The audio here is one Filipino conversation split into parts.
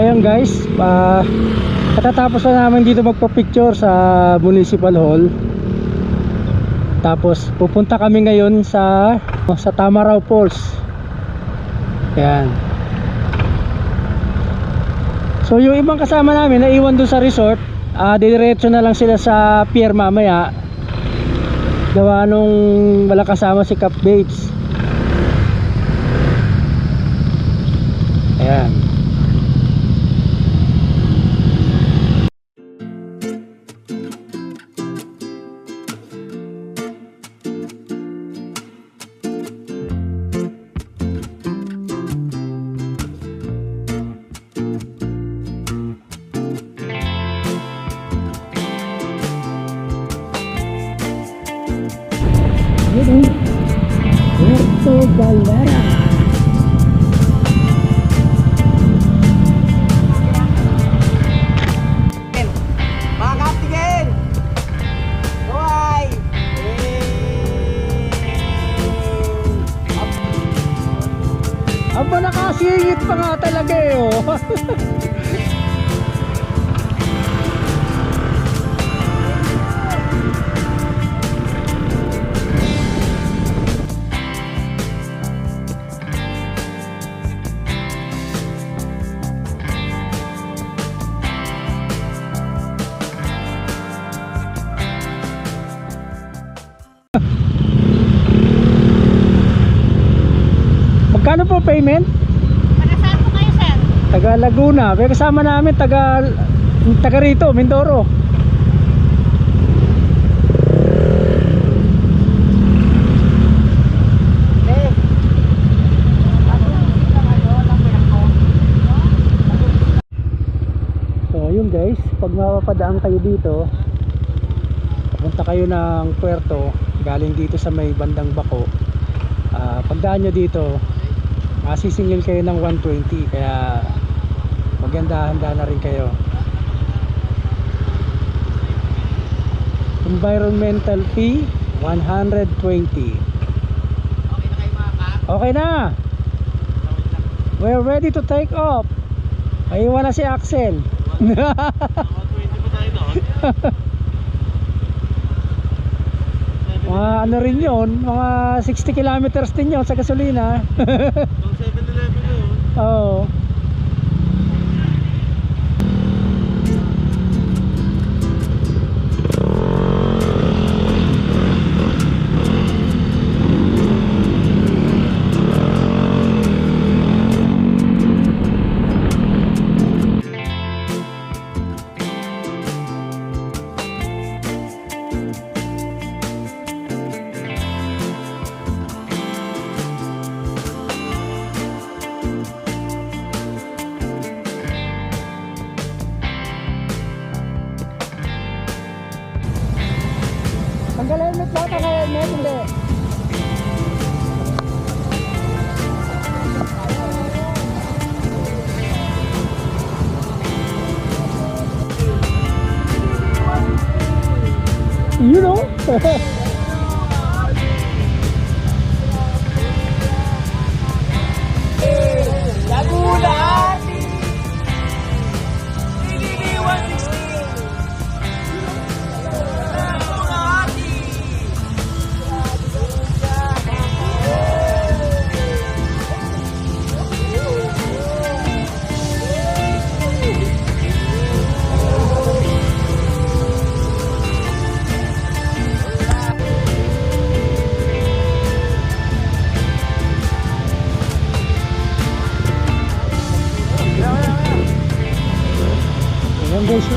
ayun guys, katatapos na namin dito magpa-picture sa Municipal Hall. Tapos pupunta kami ngayon sa Tamaraw Falls. Ayan. So yung ibang kasama namin naiwan doon sa resort, diretso na lang sila sa pier mamaya. Gawa nung wala kasama si Cap Babes. Ayan. Puerto Galera. Mga kaptigin! Buhay! Aba, nakasingit pa nga talaga eh oh. Magkano po payment? Taga saan po kayo, sir? Taga Laguna. May kasama namin taga rito, Mindoro. So ayun guys, pag mapapadaan kayo dito, papunta kayo ng Puerto, galing dito sa may bandang Bako. Pagdaan nyo dito, masisingil kayo ng 120, kaya maganda-handa na rin kayo. Environmental fee 120. Okay na, we're ready to take off. Maiwan na si Axel. Mga ano rin yun, mga 60 kilometers din yun sa gasolina. Yung 7-Eleven yun. Oo. Tanggal helmet ba? Tanggal helmet? Hindi. You know? Laguna! PDD 160! Ayan guys.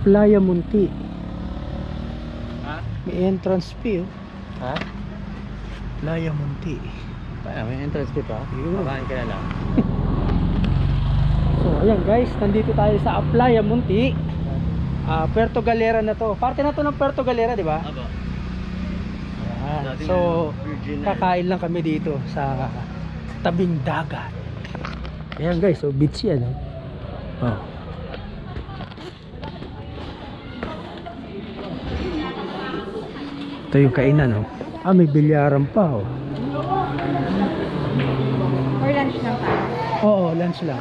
Playa Munti. Ha? May entrance fee oh. Ha? Playa Munti. May entrance fee pa? Yun. Makain ka na lang. So ayan guys, nandito tayo sa Playa Munti. Puerto Galera na to. Parte na to ng Puerto Galera, di ba? Aba. Ayan. Dating So Virgin kakain lang kami dito sa tabing dagat. Ayan guys, so beach yan oh. Ito yung kainan oh. May bilyaran pa oh. Or lunch lang tayo. Oo, lunch lang.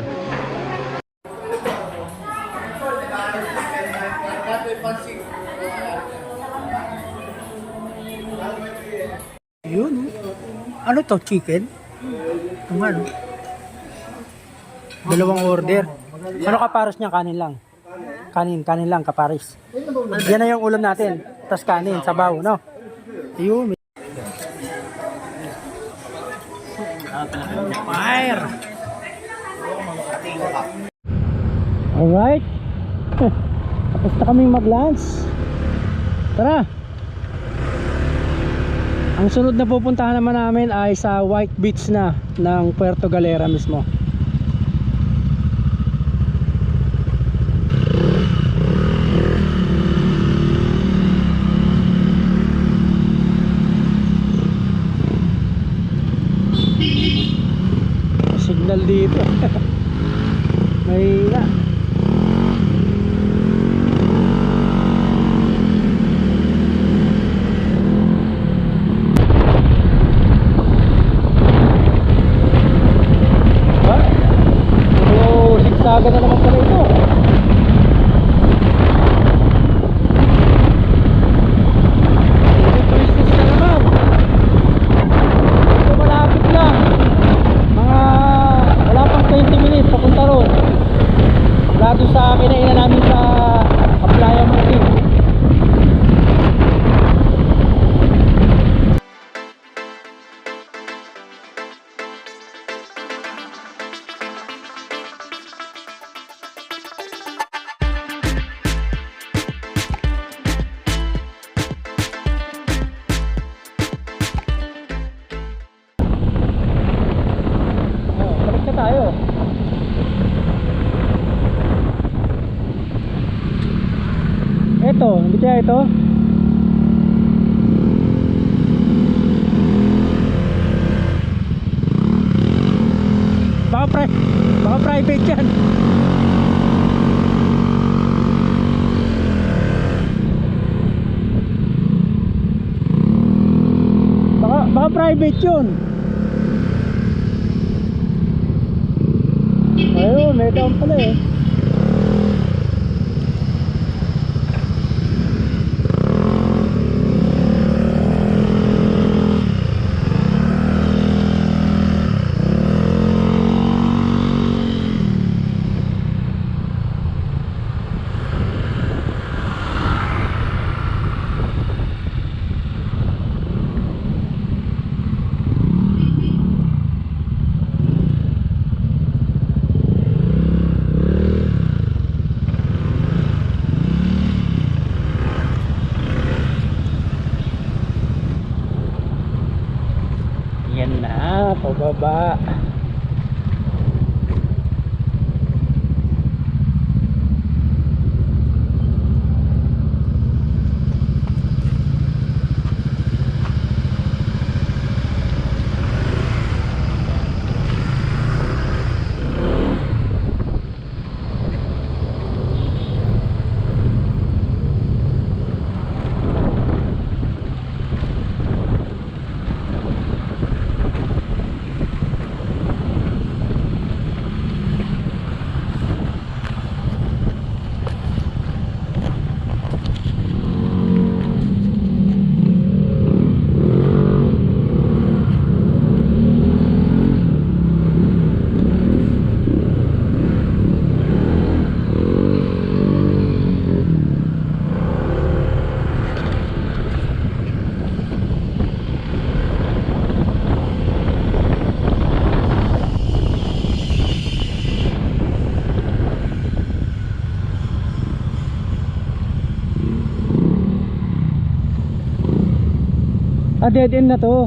Yun oh. Ano to, chicken? Ano nga no? Dalawang order. Ano kapares niya? Kanin lang. Kanin lang kapares. Yan na yung ulam natin. Tas kanin, sabaw, no? Ayun. Fire! Alright. Tapos na kaming mag-lunch. Tara! Ang sunod na pupuntahan naman namin ay sa White Beach na ng Puerto Galera mismo. Signal dito. May na. Sigsagan na naman pala ito. Business na naman. Ito malapit lang. Mga wala pang 20 minutes papunta ron. Wala doon sa kinainan namin sa Playa Munti. Balik na tayo. Ito, hindi kaya ito? Baka private yan. Baka private yun. Ayun, may down pala eh. Ah, dead end na to.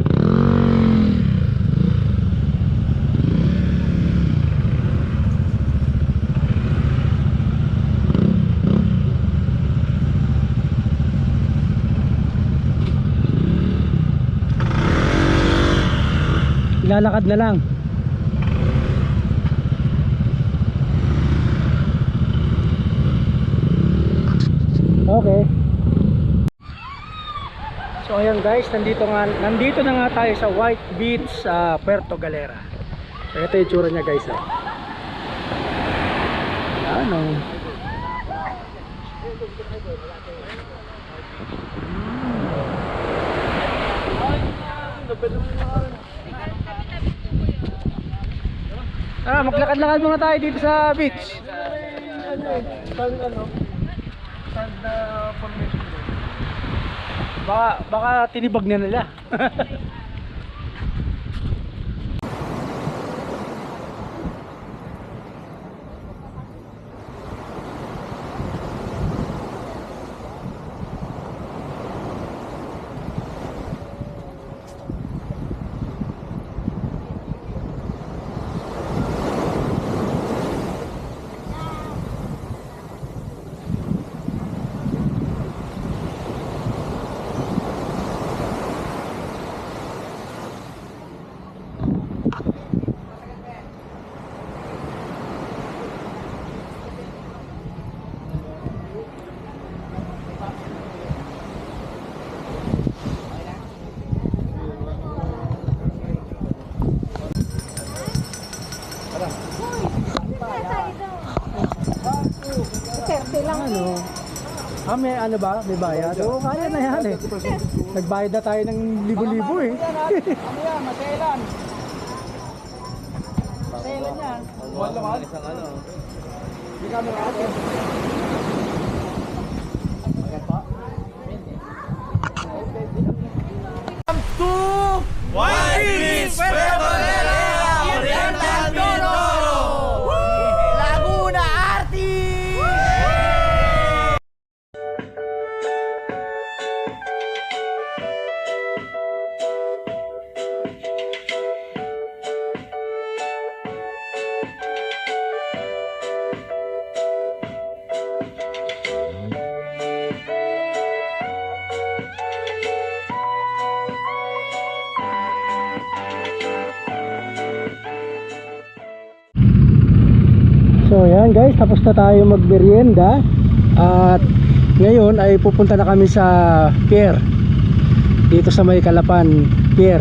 Lalakad na lang. Okay. So ayan guys, nandito na nga tayo sa White Beach sa Puerto Galera. So ito yung tsura niya guys. Ano? Maglakad-lakad muna tayo dito sa beach. Baka tinibag na nila. Ano? May ano ba? May bayad? Oo, kaya na yan eh. Nagbayad na tayo ng libo-libo eh. Maselan. Maselan yan. Wala naman. Isang ano. Hindi ka mo ako. Agad pa? White Beach, Puerto Galera, Oriental Mindoro, Laguna Artis. So yan guys, tapos na tayo magmerienda. At ngayon ay pupunta na kami sa pier. Dito sa May Calapan Pier.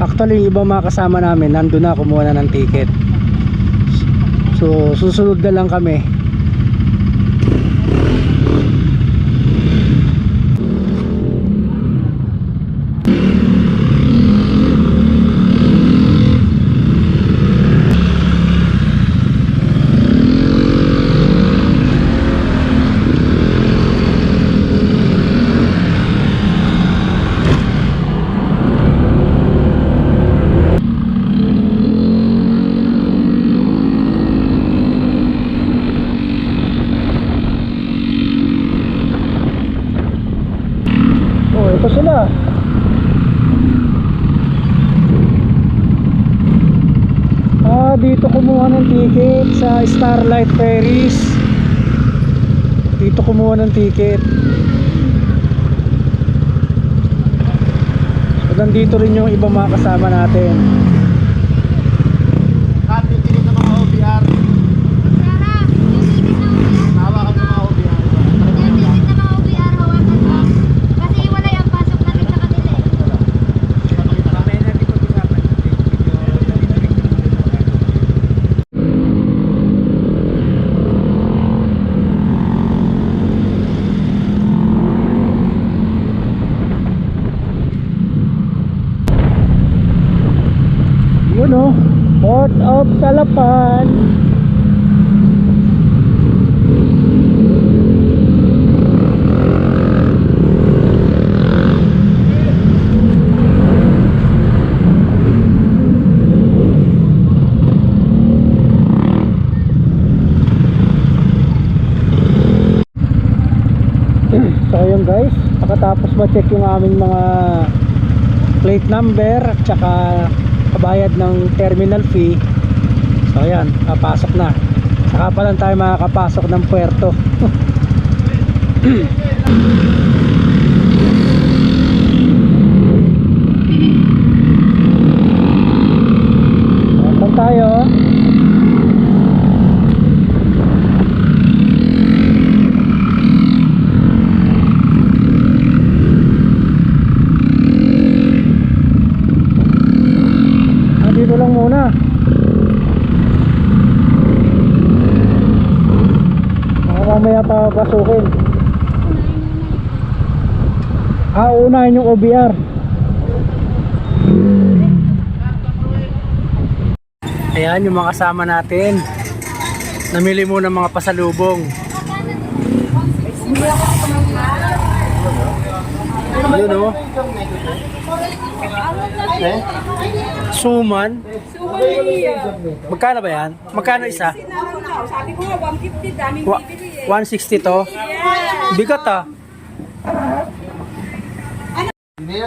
Actually yung ibang mga kasama namin nandun na, kumuha na ng ticket. So susunod na lang kami. Ito sila. Dito kumuha ng ticket sa Starlight Ferries. Dito kumuha ng ticket. So nandito rin yung ibang mga kasama natin. Kapit tingin ng mga OBR. Sarah, yung ticket na OBR. Hawakan ng mga OBR. Yung ticket na mga OBR, hawakan mo. Kasi wala yung pasok natin sa kanila eh. Mamaya natin pag-usapan natin. Yun o, Port of Calapan. So ayun guys, pagkatapos ma-check yung aming mga plate number at saka kabayad ng terminal fee. So ayan, papasok na. Saka pa lang tayo makakapasok ng puerto. Saan tayo? Dito lang muna. Mamaya pa pasukin. Unahin yung OBR. Ayan yung mga kasama natin. Namili muna mga pasalubong. Yun o. Suman. Magkano ba yan? Magkano isa? Sabi ko nga, 150, daming Wa- bibili eh. 160 to. Bigat ah.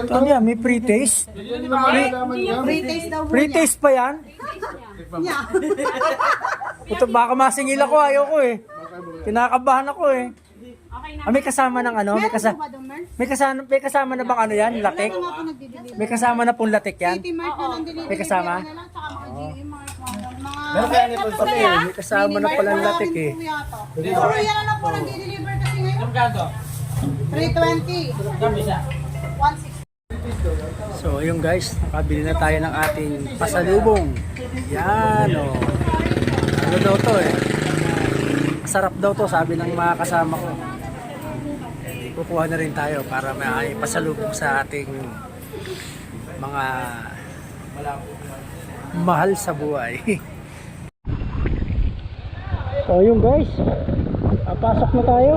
Ano yan? May pre-taste? Pre-taste daw. Pre-taste pa yan? Ito baka masingil ako, ayoko eh. Kinakabahan ako eh. May kasama ng ano? May kasama na bang ano yan? Latik? May kasama na pong latik yan? May kasama? Meron kaya nito sa May kasama na palang latik eh. Puro yan na po nag-deliver kasi ngayon. 320. 160. So ayun guys, nakabili na tayo ng ating pasalubong. Yan o. Ano daw to eh? Masarap daw to, sabi ng mga kasama ko. Kukuha na rin tayo para may pasalubong sa ating mga mahal sa buhay. So yun guys, pasok na tayo.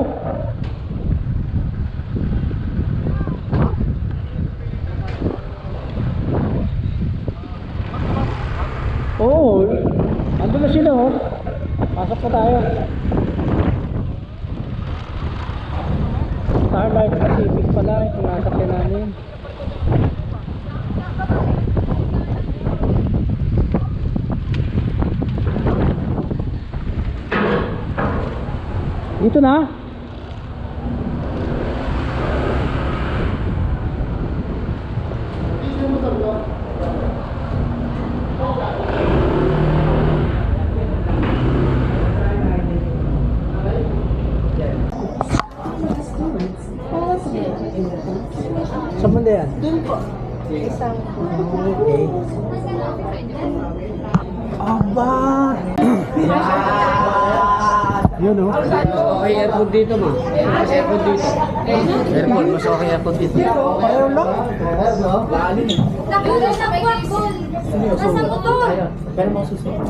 Oo, andun na sila oh. Pasok na tayo. Starlight Pacific pala itong nasakyan namin. Dito na? Saan banda yan? Doon po. Isang Okay. Aba! Yun o. Okay, airport dito ma. Airport dito. Airport, mas okay airport dito. Ayaw lang. Nakulong na po, nasa motor. Pero mga susunod.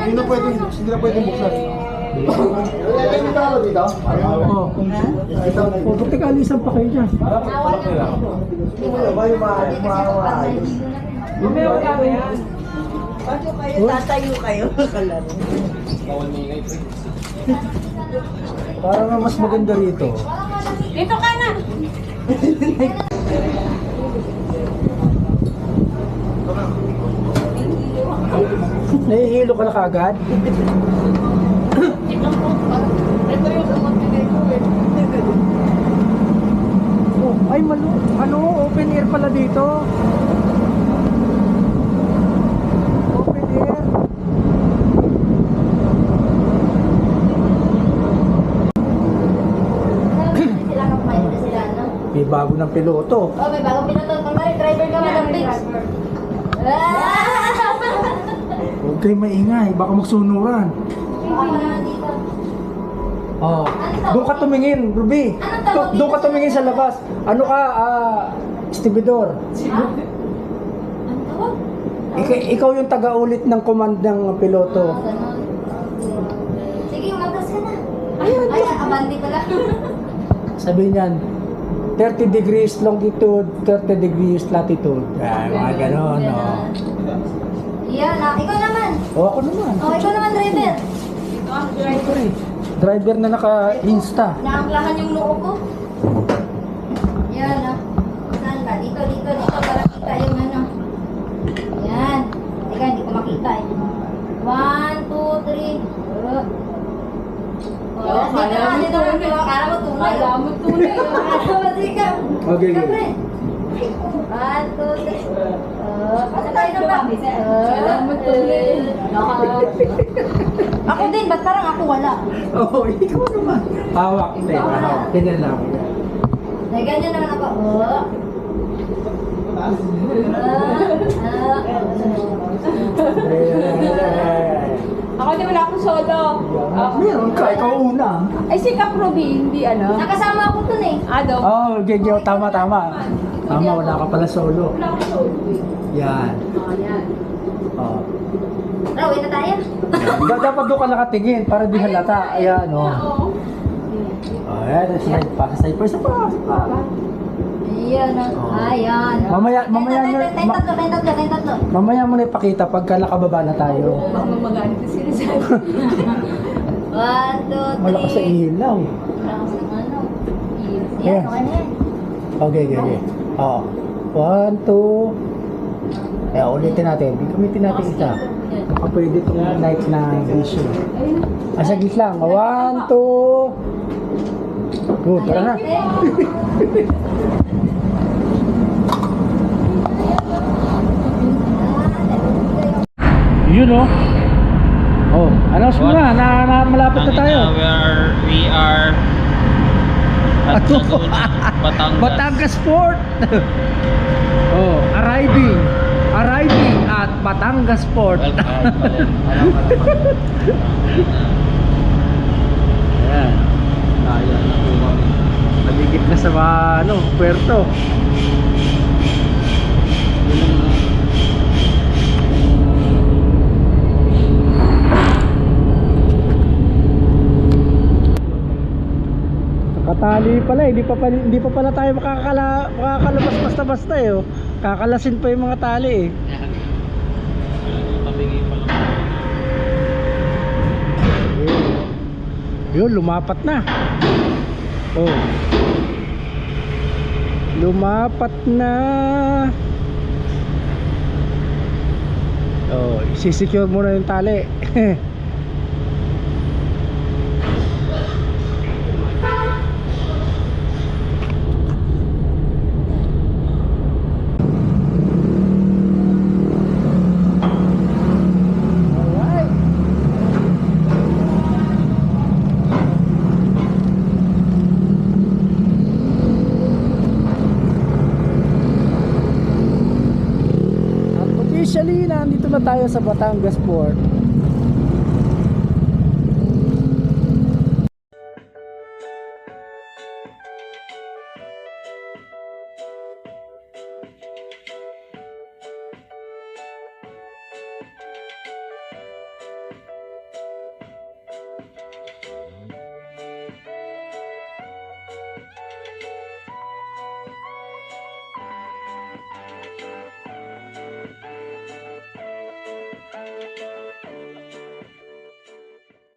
Hindi na pwede. Oo. Buti ka alisan pa kayo dyan. tatayo kayo. Parang nga mas maganda rito. Dito ka na. Nahihilo ka na kagad? Oh, ay open air pala dito. Open air. Sila nang kumain na sila, no? May bago ng piloto. Oh, may bagong pinatol. Kunwari, driver ka man ng Biggs. Huwag kayo maingay, baka magsunuran. Baka naman dito. Oh, doon ka tumingin, Ruby. Doon ka tumingin sa labas. Ano ka, estibidor. Ang tawag? Ikaw yung taga-ulit ng command ng piloto. Ganon. Sige, umatas ka na. Ay, abandi pala. Sabi niyan, 30 degrees longitude, 30 degrees latitude. Mga ganon, no. Yan, ikaw naman. O, ako naman. Oh, ikaw naman, driver. Siyempre, driver na naka-insta. Naanglahan yung noo ko. Yan, Saan ka? Dito, para kita. Akala mo tunay. Akala mo tunay. Akala mo ikaw. Okay, Siyempre. 1, 2, 3. Kasi tayo na ba? Akala mo tunay. Ako din, ba't parang ako wala? Oo, ikaw naman. Hawak. Hindi, hawak. Ganyan lang. Ay, ganyan naman ako. Ako di wala akong solo. Meron ka, ikaw una. Ay, si Kap Ruby, hindi ano. Nakasama ako dun eh. Ado. Oh, Gigi, tama. Tama, wala ka pala solo. Wala akong solo. Yan. Ayan. Oh. Raw, na tayo. Dapat doon ka nakatingin para di halata. Ayan, oh. Oo. Oh, ayan, slide pa. Slide pa. Isa pa. Ayan. Ayan. Mamaya Tatlo. Mamaya mo na ipakita pagka nakababa na tayo. Baka magalit na sila sa 1, 2, 3. Malakas sa ilaw. Malakas ng ano. Yes. Yan, okay na yan. Okay. Oo. 1, 2. Eh, ulitin natin. Gamitin natin isa. Baka pwede itong night na vision. Saglit lang. 1, 2. Good, tara na. Yun, oh. Oh, announce mo na malapit na tayo. We are at Laguna, Batangas. Batangas Port. Oh, arriving at Batangas Port. Ayan. Ayan na po kami. Naligit na sa puerto. Nakatali pala, hindi pa pala tayo makakalabas basta-basta eh. Oh. Kakalasin pa yung mga tali eh. Yun, lumapat na. Oh. Lumapat na. Oh, sisecure muna yung tali. Officially, nandito na tayo sa Batangas Port.